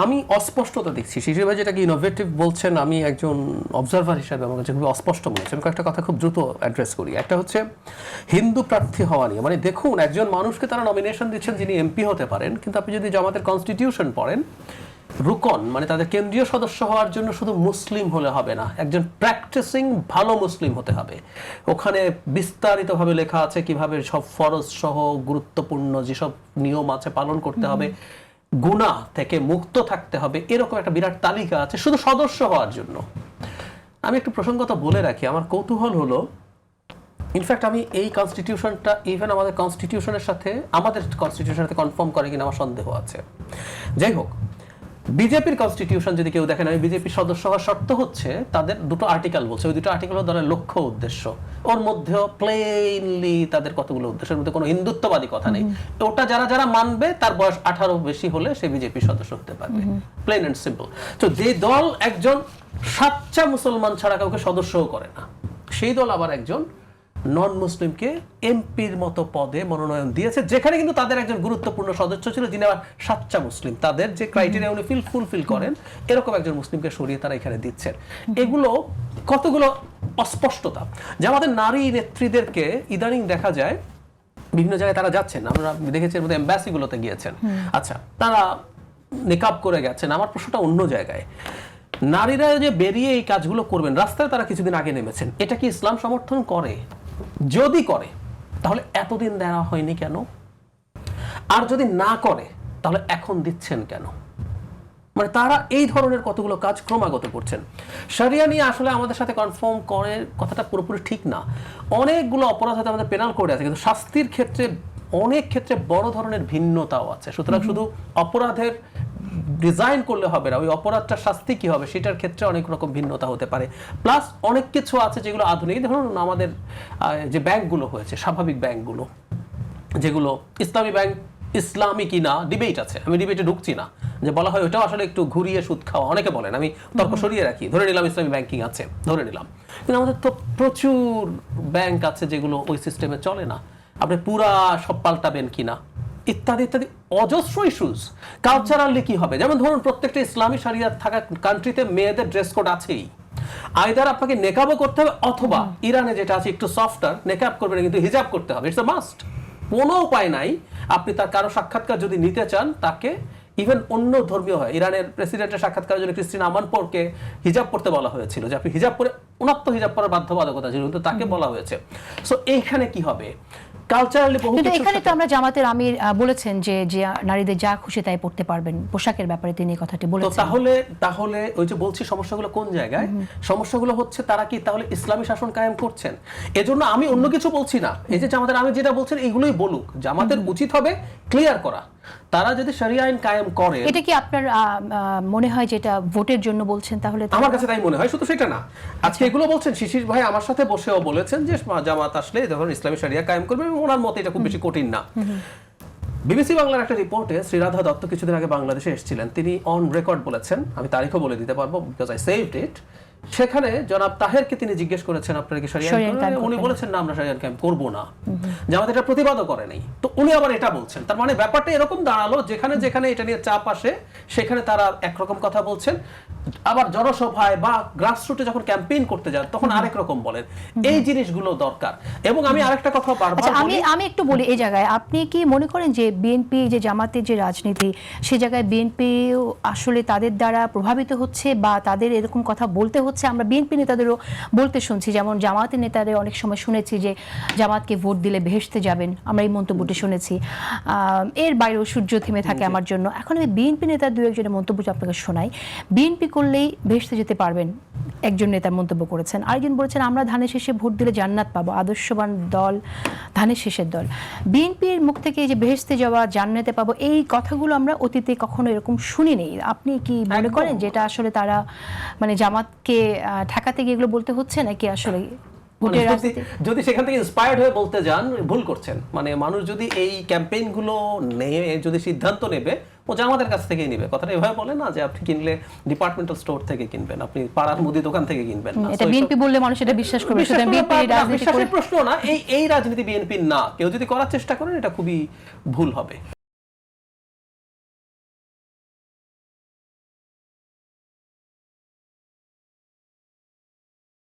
আমি অস্পষ্টতা দেখছি। শিশির ভাই যেটাকে ইনোভেটিভ বলছেন, আমি একজন অবজারভার হিসাবে আমার কাছে খুবই অস্পষ্ট মনে হচ্ছে। আমি কয়েকটা কথা খুব দ্রুত অ্যাড্রেস করি। একটা হচ্ছে হিন্দু প্রার্থী হওয়া নিয়ে, মানে দেখুন একজন মানুষকে তারা নমিনেশন দিচ্ছেন যিনি এমপি হতে পারেন, কিন্তু আপনি যদি জামাতের কনস্টিটিউশন পড়েন, রুকন মানে তাদের কেন্দ্রীয় সদস্য হওয়ার জন্য শুধু মুসলিম হলে হবে না, একজন প্র্যাকটিসিং ভালো মুসলিম হতে হবে। ওখানে বিস্তারিতভাবে লেখা আছে কিভাবে সব ফরজ সহ গুরুত্বপূর্ণ যেসব নিয়ম আছে পালন করতে হবে, গুনাহ থেকে মুক্ত থাকতে হবে, এরকম একটা বিরাট তালিকা আছে শুধু সদস্য হওয়ার জন্য। আমি একটু প্রসঙ্গত বলে রাখি, আমার কৌতূহল হলো, ইনফ্যাক্ট আমি এই কনস্টিটিউশনটা ইভেন আমাদের কনস্টিটিউশনের সাথে কনফার্ম করে কিনা আমার সন্দেহ আছে। যাই হোক, বিজেপির কনস্টিটিউশন যদি কেউ দেখেন, আমি বিজেপির সদস্য হওয়ার শর্ত হচ্ছে তাদের দুটো আর্টিকেল বলছে, ওই দুটো আর্টিকেল হলো দলের লক্ষ্য উদ্দেশ্য, ওর মধ্যেও প্লেনলি তাদের কতগুলো উদ্দেশ্যের মধ্যে কোনো হিন্দুত্ববাদী কথা নেই। ওটা যারা যারা মানবে তার বয়স 18 বেশি হলে সে বিজেপির সদস্য হতে পারবে, প্লেন এন্ড সিম্পল। তো যে দল একজন সাচ্চা মুসলমান ছাড়া কাউকে সদস্যও করে না, সেই দল আবার একজন নন মুসলিমকে এমপির মতো পদে মনোনয়ন দিয়েছে, যেখানে কিন্তু তাদের একজন গুরুত্বপূর্ণ সদস্য ছিল যিনি আবার সাচ্চা মুসলিম, তাদের যে ক্রাইটেরিয়া উনি ফুলফিল করেন এরকম একজন মুসলিমকে সরিয়ে তারা এখানে দিচ্ছেন। এগুলো কতগুলো অস্পষ্টতা, যে আমাদের নারী নেত্রীদেরকে ইদানিং দেখা যায় বিভিন্ন জায়গায় তারা যাচ্ছেন, আমরা দেখেছি এর মধ্যে এম্বাসিগুলোতে গিয়েছেন, আচ্ছা তারা নিকাব করে গেছেন। আমার প্রশ্নটা অন্য জায়গায়, নারীরা যে বেরিয়ে এই কাজগুলো করবেন, রাস্তায় তারা কিছুদিন আগে নেমেছেন, এটা কি ইসলাম সমর্থন করে? যদি করে তাহলে এতদিন দেওয়া হয়নি কেন? আর যদি না করে তাহলে এখন দিচ্ছেন কেন? মানে তারা এই ধরনের কতগুলো কাজ ক্রমাগত করছেন। শরিয়া নিয়ে আসলে আমাদের সাথে কনফার্ম করে কথাটা পুরোপুরি ঠিক না। অনেকগুলো অপরাধ হয়তো আমাদের পেনাল কোডে আছে, কিন্তু শাস্তির ক্ষেত্রে অনেক ক্ষেত্রে বড় ধরনের ভিন্নতাও আছে। সুতরাং শুধু অপরাধের ডিজাইন করলে হবে না, ওই অপরাধটার শাস্তি কি হবে সেটার ক্ষেত্রে অনেক রকম ভিন্নতা হতে পারে। প্লাস অনেক কিছু আছে যেগুলো আধুনিক, ধরুন আমাদের যে ব্যাংকগুলো হয়েছে, স্বাভাবিক ব্যাংকগুলো যেগুলো ইসলামী ব্যাংক ইসলামী কিনা ডিবেট আছে, আমি ডিবেটে ঢুকছি না, যে বলা হয় ওটাও আসলে একটু ঘুরিয়ে সুদ খাওয়া, অনেকে বলেন, আমি তর্ক সরিয়ে রাখি, ধরে নিলাম ইসলামী ব্যাংকিং আছে, ধরে নিলাম, কিন্তু আমাদের তো প্রচুর ব্যাংক আছে যেগুলো ওই সিস্টেমে চলে না, আপনি পুরা সব পাল্টাবেন কিনা ইত্যাদি ইত্যাদি অজস্র ইস্যুস। কালচারালি কি হবে, যেমন ধরুন প্রত্যেকটা ইসলামী শরিয়াত থাকা কান্ট্রিতে মেয়েদের ড্রেস কোড আছেই, আইদার আপনাকে নেকাবও করতে হবে, অথবা ইরানে যেটা আছে একটু সফটার, নেকাব করবেন কিন্তু হিজাব করতে হবে, ইটস আ মাস্ট। কোনো উপায় নাই, আপনি তার কারো সাক্ষাৎকার যদি নিতে চান তাকে, ইভেন অন্য ধর্মীয় হয়, ইরানের প্রেসিডেন্টের সাক্ষাৎকারের জন্য ক্রিস্টিনা আমানপোরকে হিজাব পড়তে বলা হয়েছিল, যে আপনি হিজাব পরে, ওনার তো হিজাব পরার বাধ্যবাধকতা ছিল, কিন্তু তাকে বলা হয়েছে। সো এইখানে কি হবে, কালচারালি বহু কিছু। এখানে তো আমরা জামাতের আমির বলেছেন যে যে নারীদের যা খুশি তাই পড়তে পারবেন, পোশাকের ব্যাপারে তিনি এই কথাটি বলেছেন। তাহলে ওই যে বলছি সমস্যাগুলো কোন জায়গায়, সমস্যাগুলো হচ্ছে তারা কি তাহলে ইসলামী শাসন কায়েম করছেন? এজন্য আমি অন্য কিছু বলছি না, এই যে জামাতের আমির যেটা বলছেন এগুলোই বলুক, জামাতের উচিত হবে ক্লিয়ার করা, তারা যদি শরিয়া আইন কায়েম করে। এটা কি আপনার মনে হয় যেটা ভোটের জন্য বলছেন? তাহলে আমার কাছে তাই মনে হয়, শুধু সেটা না, আজকে এগুলো বলছেন শিশির ভাই আমার সাথে বসেও বলেছেন যে জামাত আসলে যখন ইসলামী শরিয়া কায়েম করবে, ওনার মতে এটা খুব বেশি কঠিন না। বিবিসি বাংলার একটা রিপোর্টে শ্রীরাধা দত্ত কিছুদিন আগে বাংলাদেশে এসেছিলেন, তিনি অন রেকর্ড বলেছেন, আমি তারিখও বলে দিতে পারবো বিকজ আই সেভড ইট, সেখানে জনাব তাহেরকে তিনি জিজ্ঞেস করেছেন আপনারা কি শরিয়া আইন করবেন, উনি বলেছেন না আমরা শরিয়া আইন করব না, জামাত এটা প্রতিবাদও করে নাই, তো উনি আবার এটা বলছেন। তার মানে ব্যাপারটা এরকম দাঁড়ালো, যেখানে যেখানে এটা নিয়ে চাপ আসে সেখানে তারা একরকম কথা বলছেন, আবার জনসভায় বা গ্রাসরুটে যখন ক্যাম্পেইন করতে যান তখন আরেক রকম বলেন। এই জিনিসগুলো দরকার। এবং আমি আরেকটা কথা বারবার আমি একটু বলি এই জায়গায়, আপনি কি মনে করেন যে বিএনপি যে জামাতের যে রাজনীতি, সে জায়গায় বিএনপি আসলে তাদের দ্বারা প্রভাবিত হচ্ছে বা তাদের এরকম কথা বলতে হচ্ছে? আমরা বিএনপি নেতাদেরও বলতে শুনছি, যেমন জামাতের নেতাদের অনেক সময় শুনেছি যে জামাতকে ভোট দিলে ভেস্তে যাবেন, আমরা এই মন্তব্যটি শুনেছি, এর বাইরেও সূর্য থেমে থাকে আমার জন্য। এখন আমি বিএনপি নেতার দু একজনের মন্তব্য আপনাকে শোনাই। বিএনপি করলেই ভেস্তে যেতে পারবেন, একজন নেতার মন্তব্য করেছেন। আরেকজন বলেছেন আমরা ধানের শেষে ভোট দিলে জান্নাত পাবো, আদর্শবান দল ধানের শেষের দল। বিএনপির মুখ থেকে যে ভেস্তে যাওয়া, জান্নাতে পাবো, এই কথাগুলো আমরা অতীতে কখনো এরকম শুনিনি। আপনি কি মনে করেন যেটা আসলে তারা মানে জামাতকে ঠেকাতে গিয়ে এগুলো বলতে হচ্ছে, নাকি আসলে যদি সেখান থেকে ইন্সপায়ার্ড হয়ে বলতে যান ভুল করছেন? মানে মানুষ যদি এই ক্যাম্পেইন গুলো নিয়ে যদি সিদ্ধান্ত নেবে, ও জামাতের কাছ থেকেই নেবে। কথাটা এভাবে বলে না যে আপনি কিনলে ডিপার্টমেন্টাল স্টোর থেকে কিনবেন, আপনি পাড়ার মুদি দোকান থেকে কিনবেন না। এটা বিএনপি বললে মানুষ এটা বিশ্বাস করবে। বিশ্বাসের প্রশ্ন না, এই রাজনীতি বিএনপির না। কেউ যদি করার চেষ্টা করেন এটা খুবই ভুল হবে।